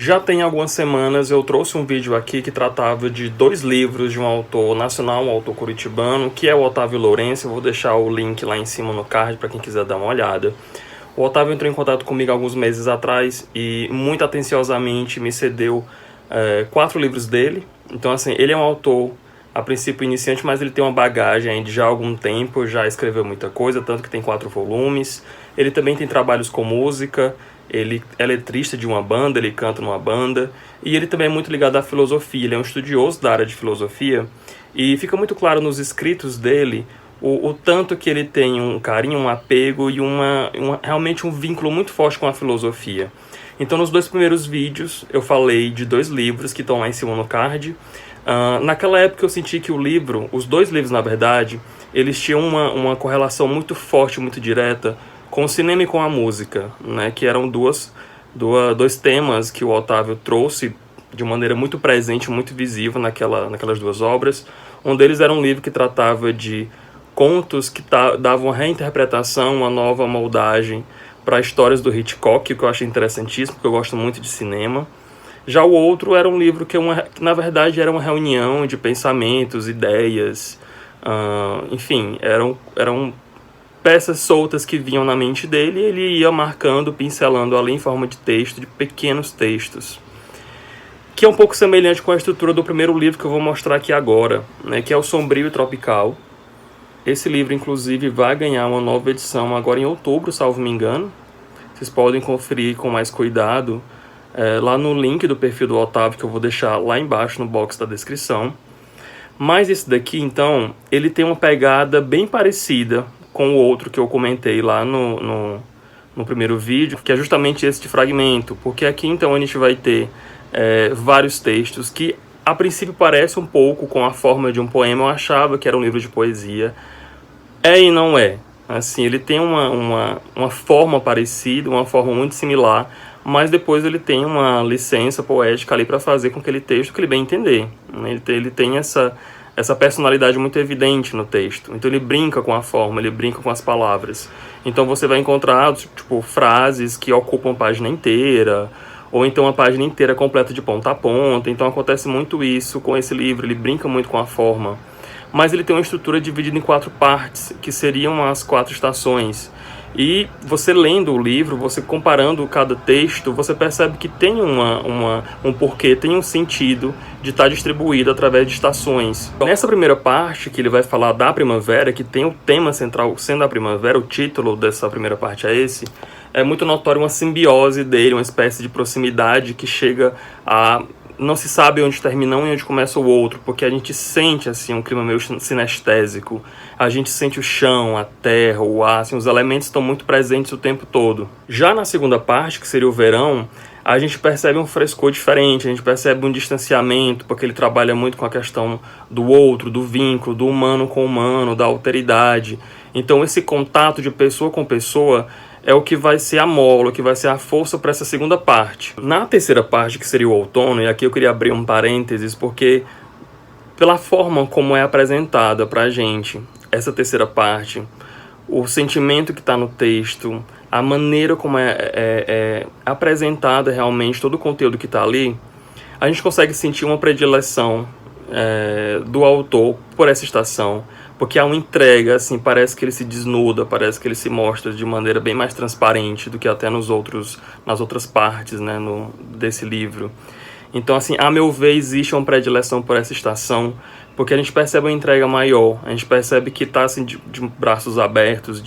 Já tem algumas semanas eu trouxe um vídeo aqui que tratava de dois livros de um autor nacional, um autor curitibano, que é o Otávio Lourenço. Eu vou deixar o link lá em cima no card para quem quiser dar uma olhada. O Otávio entrou em contato comigo alguns meses atrás e muito atenciosamente me cedeu 4 livros dele. Então, assim, ele é um autor, a princípio iniciante, mas ele tem uma bagagem de já há algum tempo, já escreveu muita coisa, tanto que tem 4 volumes. Ele também tem trabalhos com música, ele é letrista de uma banda, ele canta numa banda, e ele também é muito ligado à filosofia, ele é um estudioso da área de filosofia, e fica muito claro nos escritos dele o tanto que ele tem um carinho, um apego e realmente um vínculo muito forte com a filosofia. Então, nos 2 primeiros vídeos, eu falei de 2 livros que estão lá em cima no card. Naquela época eu senti que os 2 livros, na verdade, eles tinham uma correlação muito forte, muito direta com o cinema e com a música, né? Que eram dois temas que o Otávio trouxe de maneira muito presente, muito visível naquelas 2 obras. Um deles era um livro que tratava de contos que davam uma reinterpretação, uma nova moldagem para histórias do Hitchcock, que eu achei interessantíssimo, porque eu gosto muito de cinema. Já o outro era um livro que na verdade era uma reunião de pensamentos, ideias, enfim, eram peças soltas que vinham na mente dele e ele ia marcando, pincelando ali em forma de texto, de pequenos textos. Que é um pouco semelhante com a estrutura do primeiro livro que eu vou mostrar aqui agora, né, que é o Sombrio e Tropical. Esse livro, inclusive, vai ganhar uma nova edição agora em outubro, salvo me engano. Vocês podem conferir com mais cuidado lá no link do perfil do Otávio, que eu vou deixar lá embaixo no box da descrição. Mas esse daqui, então, ele tem uma pegada bem parecida com o outro que eu comentei lá no primeiro vídeo, que é justamente esse de fragmento. Porque aqui, então, a gente vai ter vários textos que a princípio parece um pouco com a forma de um poema. Eu achava que era um livro de poesia. É e não é. Assim, ele tem uma forma parecida, uma forma muito similar, mas depois ele tem uma licença poética ali para fazer com aquele texto que ele bem entender. Ele tem essa personalidade muito evidente no texto. Então ele brinca com a forma, ele brinca com as palavras. Então você vai encontrar tipo frases que ocupam a página inteira, ou então a página inteira completa de ponta a ponta. Então acontece muito isso com esse livro, ele brinca muito com a forma. Mas ele tem uma estrutura dividida em 4 partes, que seriam as 4 estações. E você lendo o livro, você comparando cada texto, você percebe que tem um porquê, tem um sentido de estar distribuído através de estações. Nessa primeira parte, que ele vai falar da primavera, que tem o tema central sendo a primavera, o título dessa primeira parte é esse, é muito notório uma simbiose dele, uma espécie de proximidade que chega a... Não se sabe onde termina um e onde começa o outro, porque a gente sente assim, um clima meio sinestésico. A gente sente o chão, a terra, o ar, assim, os elementos estão muito presentes o tempo todo. Já na segunda parte, que seria o verão, a gente percebe um frescor diferente, a gente percebe um distanciamento, porque ele trabalha muito com a questão do outro, do vínculo, do humano com o humano, da alteridade. Então esse contato de pessoa com pessoa é o que vai ser a mola, o que vai ser a força para essa segunda parte. Na terceira parte, que seria o outono, e aqui eu queria abrir um parênteses, porque pela forma como é apresentada para a gente essa terceira parte, o sentimento que está no texto, a maneira como é apresentada realmente todo o conteúdo que está ali, a gente consegue sentir uma predileção do autor por essa estação, porque há uma entrega, assim, parece que ele se desnuda, parece que ele se mostra de maneira bem mais transparente do que até nas outras partes, né, desse livro. Então, assim, a meu ver, existe uma predileção por essa estação, porque a gente percebe uma entrega maior, a gente percebe que está assim, de braços abertos,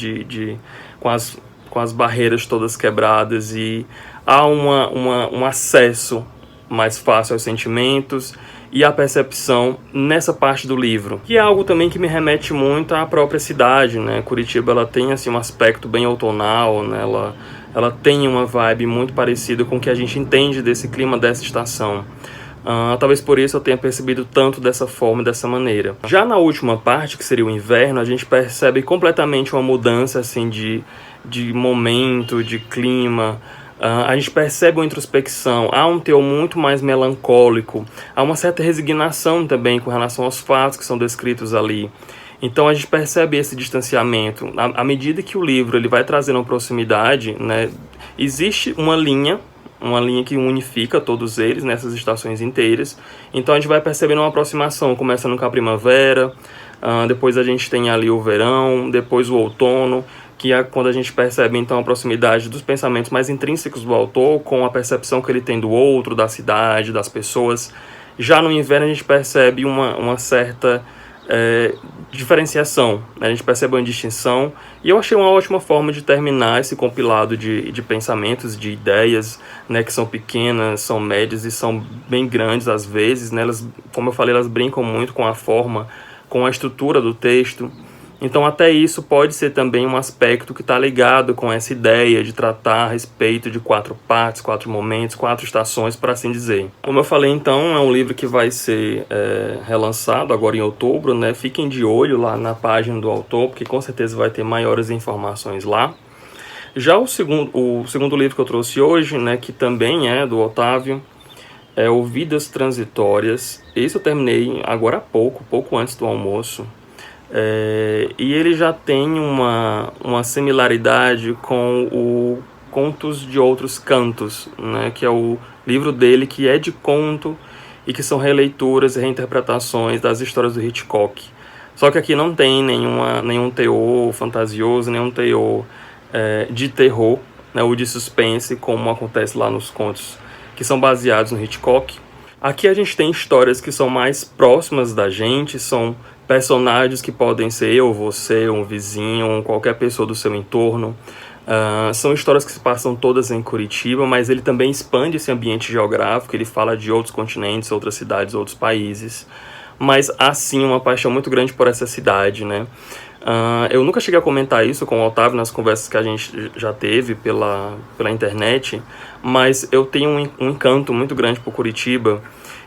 com as barreiras todas quebradas, e há um acesso mais fácil aos sentimentos e a percepção nessa parte do livro. Que é algo também que me remete muito à própria cidade, né? Curitiba, ela tem assim, um aspecto bem outonal, né? Ela tem uma vibe muito parecida com o que a gente entende desse clima dessa estação. Talvez por isso eu tenha percebido tanto dessa forma, dessa maneira. Já na última parte, que seria o inverno, a gente percebe completamente uma mudança assim, de momento, de clima. A gente percebe uma introspecção, há um teor muito mais melancólico, há uma certa resignação também com relação aos fatos que são descritos ali. Então a gente percebe esse distanciamento. À medida que o livro ele vai trazendo uma proximidade, né, existe uma linha uma linha que unifica todos eles nessas estações inteiras. Então a gente vai percebendo uma aproximação, começando com a primavera, depois a gente tem ali o verão, depois o outono, que é quando a gente percebe então a proximidade dos pensamentos mais intrínsecos do autor com a percepção que ele tem do outro, da cidade, das pessoas. Já no inverno a gente percebe uma certa diferenciação, né? A gente percebe uma distinção, e eu achei uma ótima forma de terminar esse compilado de pensamentos, de ideias, né, que são pequenas, são médias e são bem grandes às vezes, né? Elas, como eu falei, elas brincam muito com a forma, com a estrutura do texto. Então até isso pode ser também um aspecto que está ligado com essa ideia de tratar a respeito de 4 partes, 4 momentos, 4 estações, para assim dizer. Como eu falei, então, é um livro que vai ser relançado agora em outubro, né? Fiquem de olho lá na página do autor, porque com certeza vai ter maiores informações lá. Já o segundo livro que eu trouxe hoje, né, que também é do Otávio, é o Vidas Transitórias. Esse eu terminei agora há pouco antes do almoço. E ele já tem uma similaridade com o Contos de Outros Cantos, né, que é o livro dele que é de conto e que são releituras e reinterpretações das histórias do Hitchcock. Só que aqui não tem nenhum teor fantasioso, nenhum teor de terror, né, ou de suspense, como acontece lá nos contos que são baseados no Hitchcock. Aqui a gente tem histórias que são mais próximas da gente, são personagens que podem ser eu, você, um vizinho, qualquer pessoa do seu entorno. São histórias que se passam todas em Curitiba, mas ele também expande esse ambiente geográfico, ele fala de outros continentes, outras cidades, outros países. Mas há sim uma paixão muito grande por essa cidade, né? Eu nunca cheguei a comentar isso com o Otávio nas conversas que a gente já teve pela internet, mas eu tenho um encanto muito grande por Curitiba.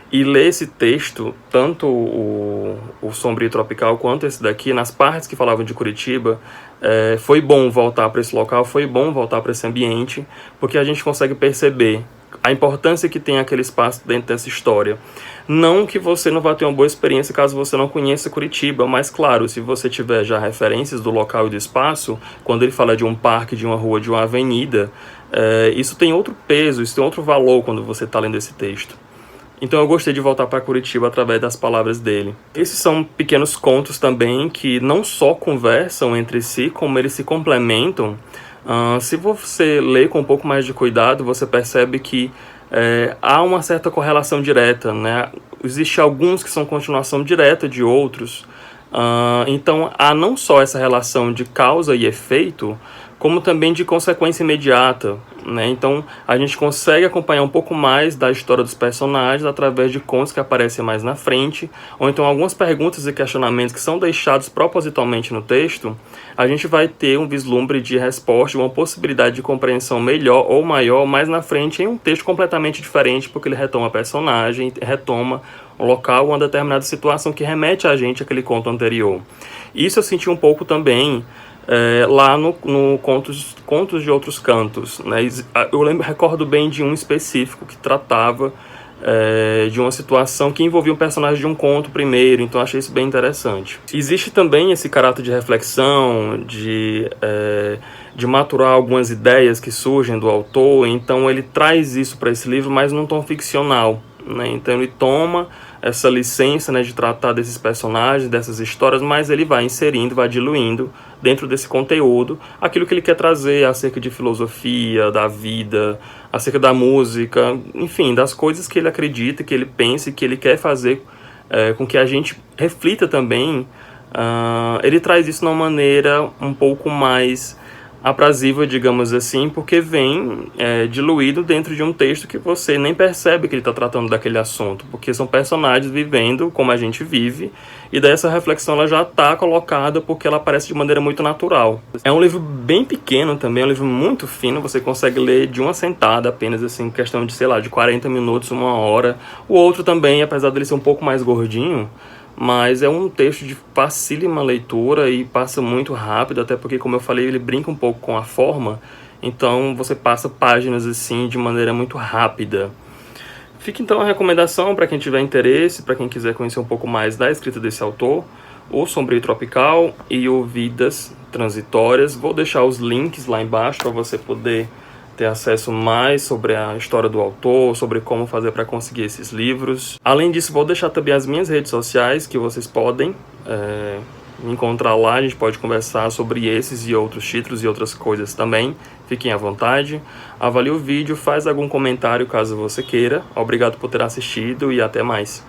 E ler esse texto, tanto o Sombrio Tropical quanto esse daqui, nas partes que falavam de Curitiba, foi bom voltar para esse local, foi bom voltar para esse ambiente, porque a gente consegue perceber a importância que tem aquele espaço dentro dessa história. Não que você não vá ter uma boa experiência caso você não conheça Curitiba, mas claro, se você tiver já referências do local e do espaço, quando ele fala de um parque, de uma rua, de uma avenida, isso tem outro peso, isso tem outro valor quando você está lendo esse texto. Então eu gostei de voltar para Curitiba através das palavras dele. Esses são pequenos contos também que não só conversam entre si, como eles se complementam. Se você ler com um pouco mais de cuidado, você percebe que há uma certa correlação direta, né? Existem alguns que são continuação direta de outros. Então há não só essa relação de causa e efeito, como também de consequência imediata, né? Então a gente consegue acompanhar um pouco mais da história dos personagens através de contos que aparecem mais na frente, ou então algumas perguntas e questionamentos que são deixados propositalmente no texto, a gente vai ter um vislumbre de resposta, uma possibilidade de compreensão melhor ou maior mais na frente em um texto completamente diferente, porque ele retoma a personagem, retoma um local, uma determinada situação que remete a gente àquele conto anterior. Isso eu senti um pouco também lá no Contos de Outros Cantos, né? Eu recordo bem de um específico que tratava de uma situação que envolvia um personagem de um conto primeiro, então achei isso bem interessante. Existe também esse caráter de reflexão, de maturar algumas ideias que surgem do autor, então ele traz isso para esse livro, mas num tom ficcional, né? Então ele toma essa licença, né, de tratar desses personagens, dessas histórias, mas ele vai inserindo, vai diluindo dentro desse conteúdo aquilo que ele quer trazer acerca de filosofia, da vida, acerca da música, enfim, das coisas que ele acredita, que ele pensa e que ele quer fazer com que a gente reflita também. Ele traz isso de uma maneira um pouco mais aprazível, digamos assim, porque vem diluído dentro de um texto que você nem percebe que ele está tratando daquele assunto, porque são personagens vivendo como a gente vive, e daí essa reflexão ela já está colocada porque ela aparece de maneira muito natural. É um livro bem pequeno também, é um livro muito fino, você consegue ler de uma sentada apenas, assim, questão de, sei lá, de 40 minutos, 1 hora. O outro também, apesar dele ser um pouco mais gordinho, mas é um texto de facílima leitura e passa muito rápido, até porque, como eu falei, ele brinca um pouco com a forma, então você passa páginas assim de maneira muito rápida. Fica então a recomendação para quem tiver interesse, para quem quiser conhecer um pouco mais da escrita desse autor, o Sombrio Tropical e o Vidas Transitórias. Vou deixar os links lá embaixo para você poder ter acesso mais sobre a história do autor, sobre como fazer para conseguir esses livros. Além disso, vou deixar também as minhas redes sociais, que vocês podem me encontrar lá. A gente pode conversar sobre esses e outros títulos e outras coisas também. Fiquem à vontade. Avalie o vídeo, faz algum comentário caso você queira. Obrigado por ter assistido e até mais.